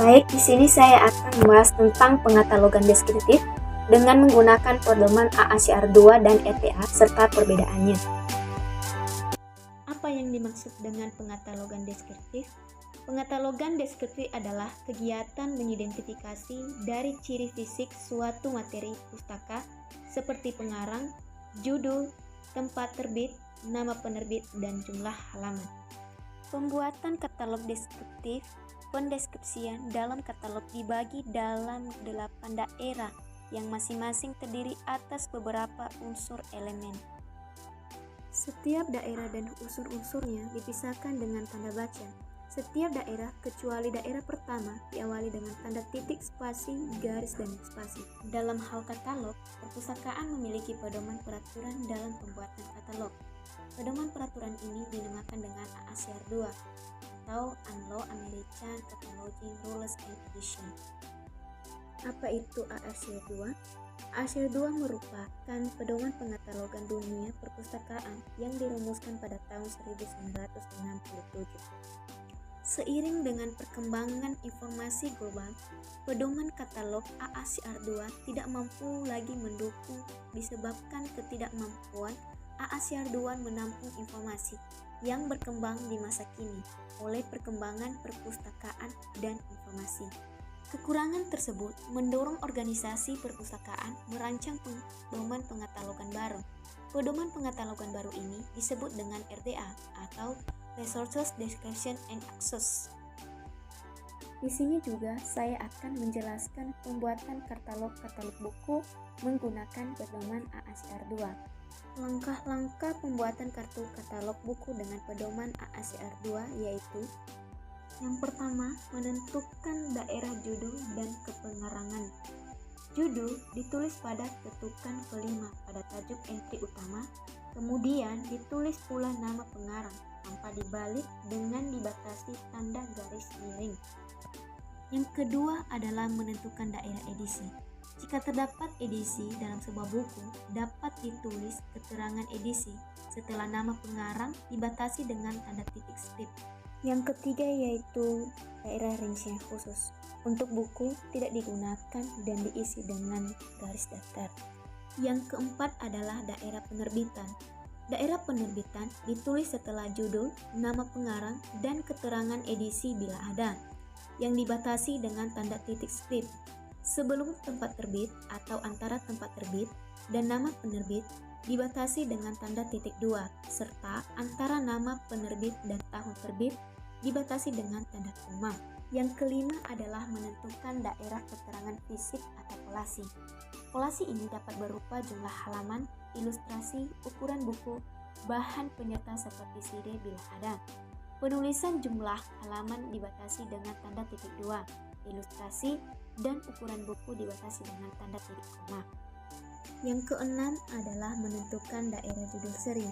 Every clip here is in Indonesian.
Baik, di sini saya akan membahas tentang pengatalogan deskriptif dengan menggunakan pedoman AACR2 dan ETA serta perbedaannya. Apa yang dimaksud dengan pengatalogan deskriptif? Pengatalogan deskriptif adalah kegiatan mengidentifikasi dari ciri fisik suatu materi pustaka seperti pengarang, judul, tempat terbit, nama penerbit, dan jumlah halaman. Pembuatan katalog deskriptif. Pendeskripsian dalam katalog dibagi dalam 8 daerah yang masing-masing terdiri atas beberapa unsur elemen. Setiap daerah dan unsur-unsurnya dipisahkan dengan tanda baca. Setiap daerah kecuali daerah pertama diawali dengan tanda titik, spasi, garis, dan spasi. Dalam hal katalog, perpustakaan memiliki pedoman peraturan dalam pembuatan katalog. Pedoman peraturan ini dinamakan dengan AACR2 atau Anglo-American Cataloging Rules and Edition. Apa itu AACR2? AACR2 merupakan pedoman pengatalogan dunia perpustakaan yang dirumuskan pada tahun 1967. Seiring dengan perkembangan informasi global, pedoman katalog AACR2 tidak mampu lagi mendukung disebabkan ketidakmampuan AACR2 menampung informasi yang berkembang di masa kini oleh perkembangan perpustakaan dan informasi. Kekurangan tersebut mendorong organisasi perpustakaan merancang pedoman pengatalogan baru. Pedoman pengatalogan baru ini disebut dengan RDA atau Resources Description and Access. Di sini juga saya akan menjelaskan pembuatan katalog buku menggunakan pedoman AACR2. Langkah-langkah pembuatan kartu katalog buku dengan pedoman AACR2 yaitu: yang pertama, menentukan daerah judul dan kepengerangan. Judul ditulis pada ketukan kelima pada tajuk entry utama, kemudian ditulis pula nama pengarang tanpa dibalik dengan dibatasi tanda garis miring. Yang kedua adalah menentukan daerah edisi. Jika terdapat edisi dalam sebuah buku, dapat ditulis keterangan edisi setelah nama pengarang dibatasi dengan tanda titik strip. Yang ketiga yaitu daerah rincian khusus. Untuk buku tidak digunakan dan diisi dengan garis datar. Yang keempat adalah daerah penerbitan. Daerah penerbitan ditulis setelah judul, nama pengarang, dan keterangan edisi bila ada, yang dibatasi dengan tanda titik strip. Sebelum tempat terbit atau antara tempat terbit dan nama penerbit dibatasi dengan tanda titik 2, serta antara nama penerbit dan tahun terbit dibatasi dengan tanda koma. Yang kelima adalah menentukan daerah keterangan fisik atau kolasi. Kolasi ini dapat berupa jumlah halaman, ilustrasi, ukuran buku, bahan penyerta seperti CD bila ada. Penulisan jumlah halaman dibatasi dengan tanda titik 2, ilustrasi, dan ukuran buku dibatasi dengan tanda titik koma. Yang keenam adalah menentukan daerah judul seri.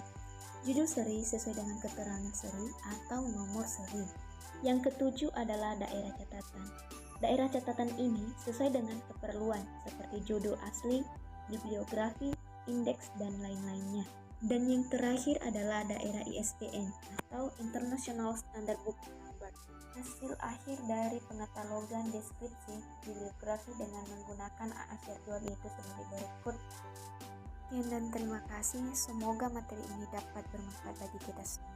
Judul seri sesuai dengan keterangan seri atau nomor seri. Yang ketujuh adalah daerah catatan. Daerah catatan ini sesuai dengan keperluan seperti judul asli, bibliografi, indeks, dan lain-lainnya. Dan yang terakhir adalah daerah ISBN atau International Standard Book Number. Hasil akhir dari pengatalogan deskripsi bibliografi dengan menggunakan AACR2 yaitu sebagai berikut. Dan terima kasih, semoga materi ini dapat bermanfaat bagi kita semua.